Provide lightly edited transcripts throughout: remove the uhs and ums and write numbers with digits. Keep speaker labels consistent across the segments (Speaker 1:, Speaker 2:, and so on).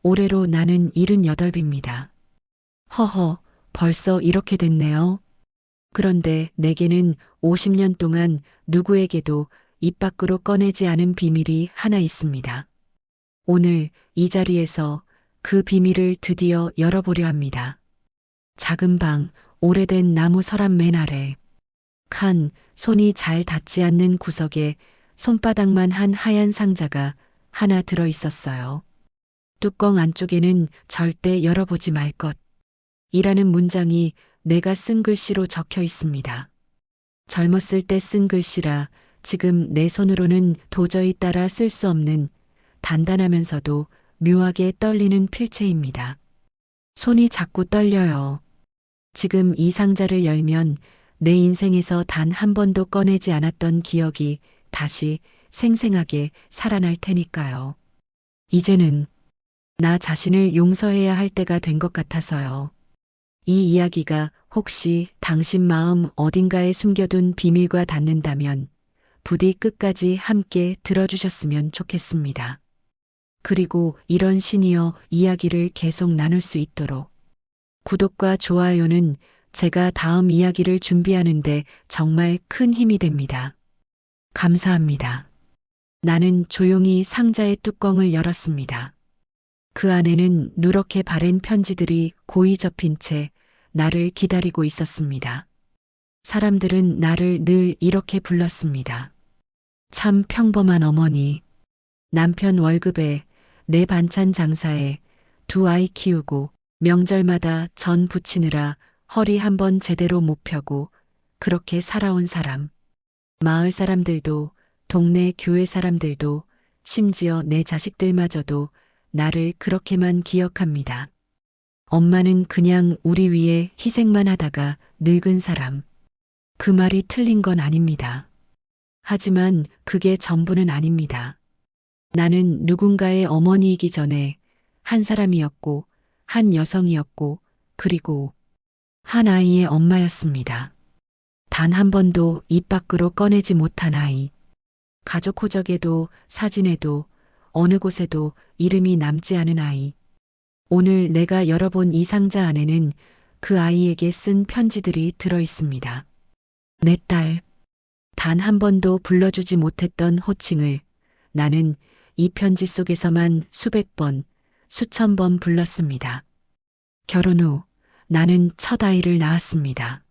Speaker 1: 올해로 나는 78입니다. 허허, 벌써 이렇게 됐네요. 그런데 내게는 50년 동안 누구에게도 입 밖으로 꺼내지 않은 비밀이 하나 있습니다. 오늘 이 자리에서 그 비밀을 드디어 열어보려 합니다. 작은 방, 오래된 나무 서랍 맨 아래. 손이 잘 닿지 않는 구석에 손바닥만 한 하얀 상자가 하나 들어 있었어요. 뚜껑 안쪽에는 절대 열어보지 말 것. 이라는 문장이 내가 쓴 글씨로 적혀 있습니다. 젊었을 때 쓴 글씨라 지금 내 손으로는 도저히 따라 쓸 수 없는 단단하면서도 묘하게 떨리는 필체입니다. 손이 자꾸 떨려요. 지금 이 상자를 열면 내 인생에서 단 한 번도 꺼내지 않았던 기억이 다시 생생하게 살아날 테니까요. 이제는 나 자신을 용서해야 할 때가 된 것 같아서요. 이 이야기가 혹시 당신 마음 어딘가에 숨겨둔 비밀과 닿는다면 부디 끝까지 함께 들어주셨으면 좋겠습니다. 그리고 이런 시니어 이야기를 계속 나눌 수 있도록 구독과 좋아요는 제가 다음 이야기를 준비하는데 정말 큰 힘이 됩니다. 감사합니다. 나는 조용히 상자의 뚜껑을 열었습니다. 그 안에는 누렇게 바랜 편지들이 고이 접힌 채 나를 기다리고 있었습니다. 사람들은 나를 늘 이렇게 불렀습니다. 참 평범한 어머니, 남편 월급에 내 반찬 장사에 두 아이 키우고 명절마다 전 부치느라 허리 한번 제대로 못 펴고 그렇게 살아온 사람. 마을 사람들도 동네 교회 사람들도 심지어 내 자식들마저도 나를 그렇게만 기억합니다. 엄마는 그냥 우리 위해 희생만 하다가 늙은 사람. 그 말이 틀린 건 아닙니다. 하지만 그게 전부는 아닙니다. 나는 누군가의 어머니이기 전에 한 사람이었고, 한 여성이었고, 그리고 한 아이의 엄마였습니다. 단 한 번도 입 밖으로 꺼내지 못한 아이. 가족 호적에도 사진에도 어느 곳에도 이름이 남지 않은 아이. 오늘 내가 열어본 이 상자 안에는 그 아이에게 쓴 편지들이 들어 있습니다. 내 딸. 단 한 번도 불러주지 못했던 호칭을 나는 이 편지 속에서만 수백 번, 수천 번 불렀습니다. 결혼 후 나는 첫 아이를 낳았습니다.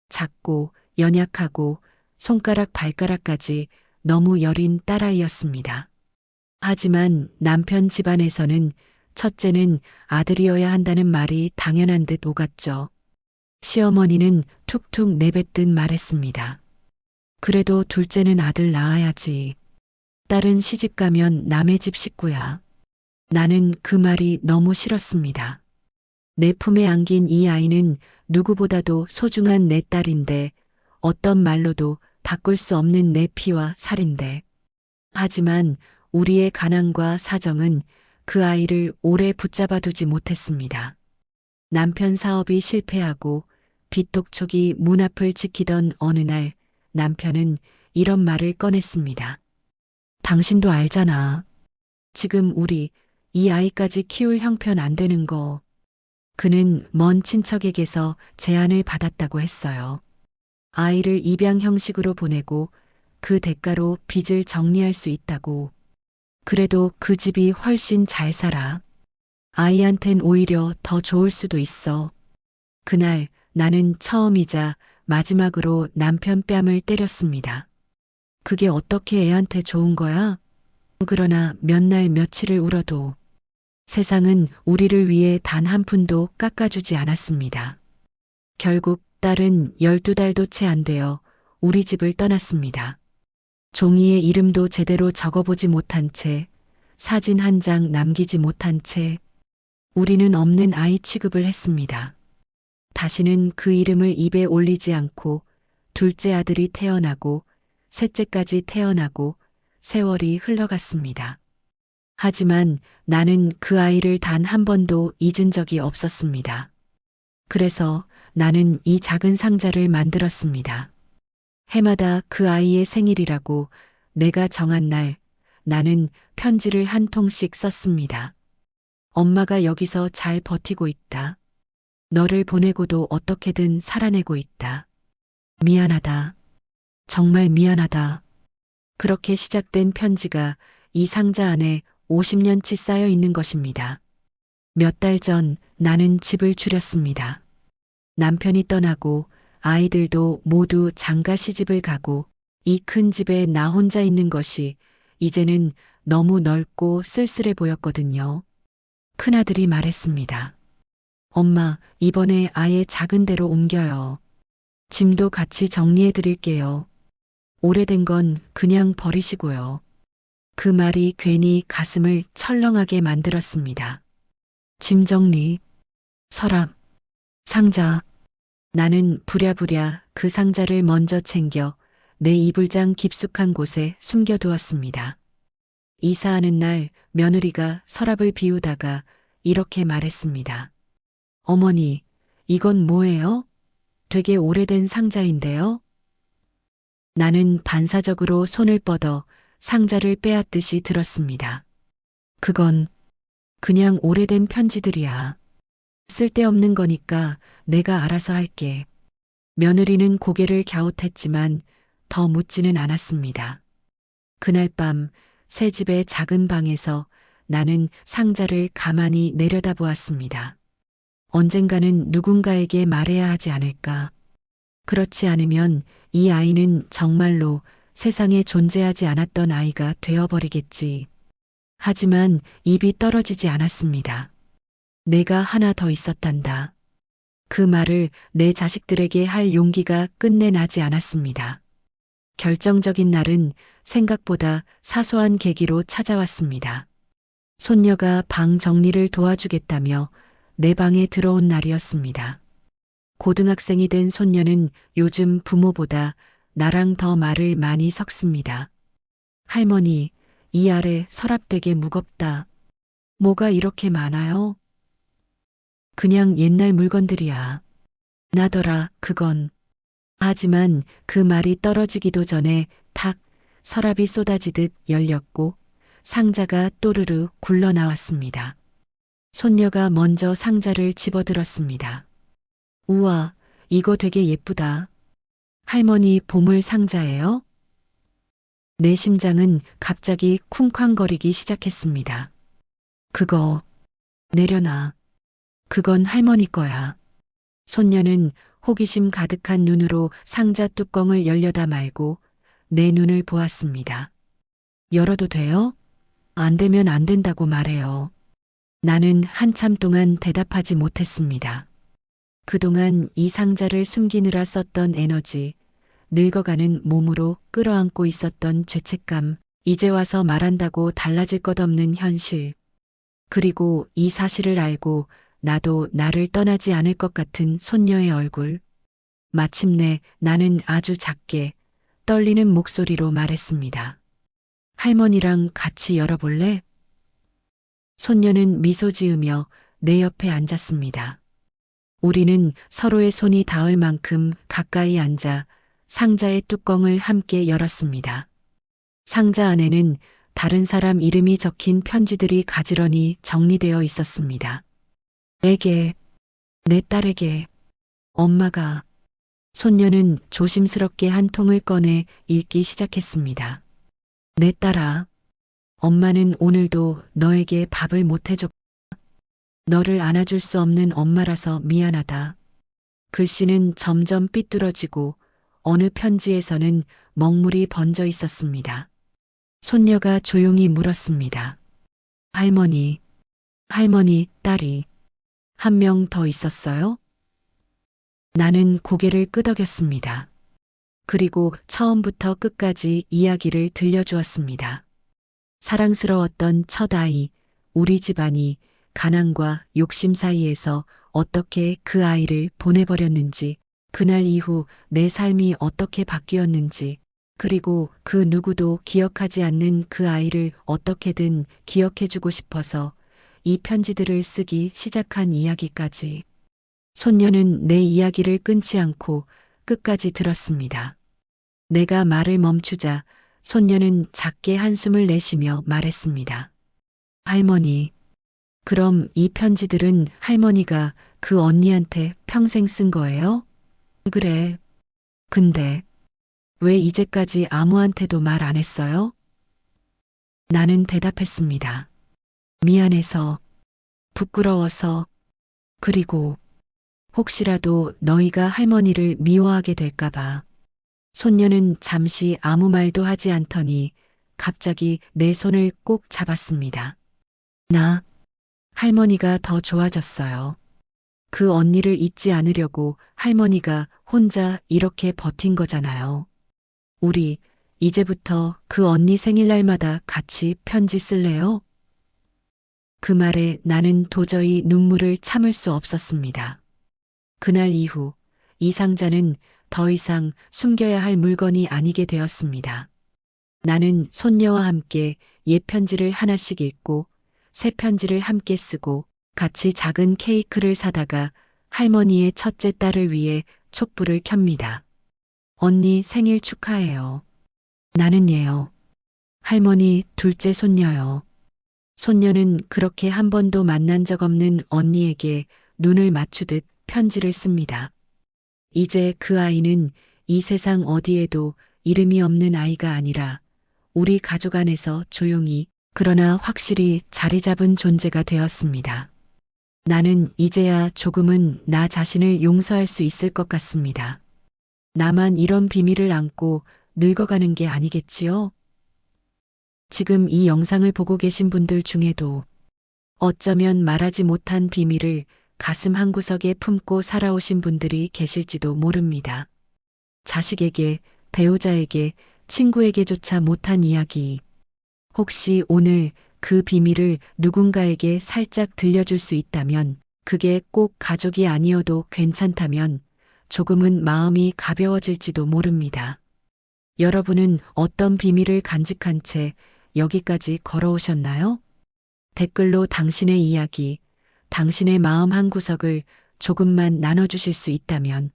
Speaker 1: 작고 연약하고 손가락 발가락까지 너무 여린 딸아이였습니다. 하지만 남편 집안에서는 첫째는 아들이어야 한다는 말이 당연한 듯 오갔죠. 시어머니는 툭툭 내뱉듯 말했습니다. 그래도 둘째는 아들 낳아야지. 딸은 시집 가면 남의 집 식구야. 나는 그 말이 너무 싫었습니다. 내 품에 안긴 이 아이는 누구보다도 소중한 내 딸인데 어떤 말로도 바꿀 수 없는 내 피와 살인데. 하지만 우리의 가난과 사정은 그 아이를 오래 붙잡아 두지 못했습니다. 남편 사업이 실패하고 빚독촉이 문 앞을 지키던 어느 날 남편은 이런 말을 꺼냈습니다. 당신도 알잖아. 지금 우리 이 아이까지 키울 형편 안 되는 거. 그는 먼 친척에게서 제안을 받았다고 했어요. 아이를 입양 형식으로 보내고 그 대가로 빚을 정리할 수 있다고. 그래도 그 집이 훨씬 잘 살아. 아이한텐 오히려 더 좋을 수도 있어. 그날 나는 처음이자 마지막으로 남편 뺨을 때렸습니다. 그게 어떻게 애한테 좋은 거야? 그러나 몇 날 며칠을 울어도 세상은 우리를 위해 단 한 푼도 깎아주지 않았습니다. 결국 딸은 12달도 채 안 되어 우리 집을 떠났습니다. 종이에 이름도 제대로 적어보지 못한 채, 사진 한 장 남기지 못한 채, 우리는 없는 아이 취급을 했습니다. 다시는 그 이름을 입에 올리지 않고 둘째 아들이 태어나고 셋째까지 태어나고 세월이 흘러갔습니다. 하지만 나는 그 아이를 단 한 번도 잊은 적이 없었습니다. 그래서 나는 이 작은 상자를 만들었습니다. 해마다 그 아이의 생일이라고 내가 정한 날 나는 편지를 한 통씩 썼습니다. 엄마가 여기서 잘 버티고 있다. 너를 보내고도 어떻게든 살아내고 있다. 미안하다. 정말 미안하다. 그렇게 시작된 편지가 이 상자 안에 50년치 쌓여 있는 것입니다. 몇 달 전 나는 집을 줄였습니다. 남편이 떠나고 아이들도 모두 장가 시집을 가고 이 큰 집에 나 혼자 있는 것이 이제는 너무 넓고 쓸쓸해 보였거든요. 큰아들이 말했습니다. 엄마, 이번에 아예 작은 데로 옮겨요. 짐도 같이 정리해 드릴게요. 오래된 건 그냥 버리시고요. 그 말이 괜히 가슴을 철렁하게 만들었습니다. 짐 정리, 서랍, 상자. 나는 부랴부랴 그 상자를 먼저 챙겨 내 이불장 깊숙한 곳에 숨겨두었습니다. 이사하는 날 며느리가 서랍을 비우다가 이렇게 말했습니다. 어머니, 이건 뭐예요? 되게 오래된 상자인데요? 나는 반사적으로 손을 뻗어 상자를 빼앗듯이 들었습니다. 그건 그냥 오래된 편지들이야. 쓸데없는 거니까 내가 알아서 할게. 며느리는 고개를 갸웃했지만 더 묻지는 않았습니다. 그날 밤 새 집의 작은 방에서 나는 상자를 가만히 내려다보았습니다. 언젠가는 누군가에게 말해야 하지 않을까. 그렇지 않으면 이 아이는 정말로 세상에 존재하지 않았던 아이가 되어버리겠지. 하지만 입이 떨어지지 않았습니다. 내가 하나 더 있었단다. 그 말을 내 자식들에게 할 용기가 끝내 나지 않았습니다. 결정적인 날은 생각보다 사소한 계기로 찾아왔습니다. 손녀가 방 정리를 도와주겠다며 내 방에 들어온 날이었습니다. 고등학생이 된 손녀는 요즘 부모보다 나랑 더 말을 많이 섞습니다. 할머니, 이 아래 서랍 되게 무겁다. 뭐가 이렇게 많아요? 그냥 옛날 물건들이야. 나더라, 그건. 하지만 그 말이 떨어지기도 전에 탁 서랍이 쏟아지듯 열렸고 상자가 또르르 굴러나왔습니다. 손녀가 먼저 상자를 집어들었습니다. 우와, 이거 되게 예쁘다. 할머니 보물 상자예요? 내 심장은 갑자기 쿵쾅거리기 시작했습니다. 그거 내려놔. 그건 할머니 거야. 손녀는 호기심 가득한 눈으로 상자 뚜껑을 열려다 말고 내 눈을 보았습니다. 열어도 돼요? 안 되면 안 된다고 말해요. 나는 한참 동안 대답하지 못했습니다. 그동안 이 상자를 숨기느라 썼던 에너지, 늙어가는 몸으로 끌어안고 있었던 죄책감, 이제 와서 말한다고 달라질 것 없는 현실, 그리고 이 사실을 알고 나도 나를 떠나지 않을 것 같은 손녀의 얼굴. 마침내 나는 아주 작게 떨리는 목소리로 말했습니다. 할머니랑 같이 열어볼래? 손녀는 미소 지으며 내 옆에 앉았습니다. 우리는 서로의 손이 닿을 만큼 가까이 앉아 상자의 뚜껑을 함께 열었습니다. 상자 안에는 다른 사람 이름이 적힌 편지들이 가지런히 정리되어 있었습니다. 내게, 내 딸에게, 엄마가. 손녀는 조심스럽게 한 통을 꺼내 읽기 시작했습니다. 내 딸아, 엄마는 오늘도 너에게 밥을 못 해줬다. 너를 안아줄 수 없는 엄마라서 미안하다. 글씨는 점점 삐뚤어지고 어느 편지에서는 먹물이 번져 있었습니다. 손녀가 조용히 물었습니다. 할머니, 딸이 한 명 더 있었어요? 나는 고개를 끄덕였습니다. 그리고 처음부터 끝까지 이야기를 들려주었습니다. 사랑스러웠던 첫 아이, 우리 집안이 가난과 욕심 사이에서 어떻게 그 아이를 보내버렸는지, 그날 이후 내 삶이 어떻게 바뀌었는지, 그리고 그 누구도 기억하지 않는 그 아이를 어떻게든 기억해주고 싶어서 이 편지들을 쓰기 시작한 이야기까지. 손녀는 내 이야기를 끊지 않고 끝까지 들었습니다. 내가 말을 멈추자 손녀는 작게 한숨을 내쉬며 말했습니다. 할머니, 그럼 이 편지들은 할머니가 그 언니한테 평생 쓴 거예요? 그래. 근데 왜 이제까지 아무한테도 말 안 했어요? 나는 대답했습니다. 미안해서, 부끄러워서, 그리고 혹시라도 너희가 할머니를 미워하게 될까봐. 손녀는 잠시 아무 말도 하지 않더니 갑자기 내 손을 꼭 잡았습니다. 나, 할머니가 더 좋아졌어요. 그 언니를 잊지 않으려고 할머니가 혼자 이렇게 버틴 거잖아요. 우리 이제부터 그 언니 생일날마다 같이 편지 쓸래요? 그 말에 나는 도저히 눈물을 참을 수 없었습니다. 그날 이후 이 상자는 더 이상 숨겨야 할 물건이 아니게 되었습니다. 나는 손녀와 함께 옛 편지를 하나씩 읽고 새 편지를 함께 쓰고 같이 작은 케이크를 사다가 할머니의 첫째 딸을 위해 촛불을 켭니다. 언니 생일 축하해요. 나는 예요. 할머니 둘째 손녀요. 손녀는 그렇게 한 번도 만난 적 없는 언니에게 눈을 맞추듯 편지를 씁니다. 이제 그 아이는 이 세상 어디에도 이름이 없는 아이가 아니라 우리 가족 안에서 조용히 그러나 확실히 자리 잡은 존재가 되었습니다. 나는 이제야 조금은 나 자신을 용서할 수 있을 것 같습니다. 나만 이런 비밀을 안고 늙어가는 게 아니겠지요? 지금 이 영상을 보고 계신 분들 중에도 어쩌면 말하지 못한 비밀을 가슴 한구석에 품고 살아오신 분들이 계실지도 모릅니다. 자식에게, 배우자에게, 친구에게조차 못한 이야기. 혹시 오늘 그 비밀을 누군가에게 살짝 들려줄 수 있다면, 그게 꼭 가족이 아니어도 괜찮다면 조금은 마음이 가벼워질지도 모릅니다. 여러분은 어떤 비밀을 간직한 채 여기까지 걸어오셨나요? 댓글로 당신의 이야기, 당신의 마음 한구석을 조금만 나눠주실 수 있다면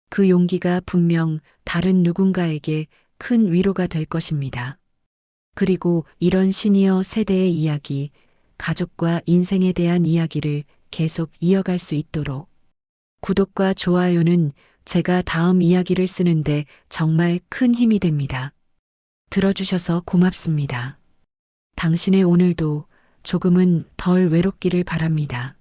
Speaker 1: 그 용기가 분명 다른 누군가에게 큰 위로가 될 것입니다. 그리고 이런 시니어 세대의 이야기, 가족과 인생에 대한 이야기를 계속 이어갈 수 있도록 구독과 좋아요는 제가 다음 이야기를 쓰는데 정말 큰 힘이 됩니다. 들어주셔서 고맙습니다. 당신의 오늘도 조금은 덜 외롭기를 바랍니다.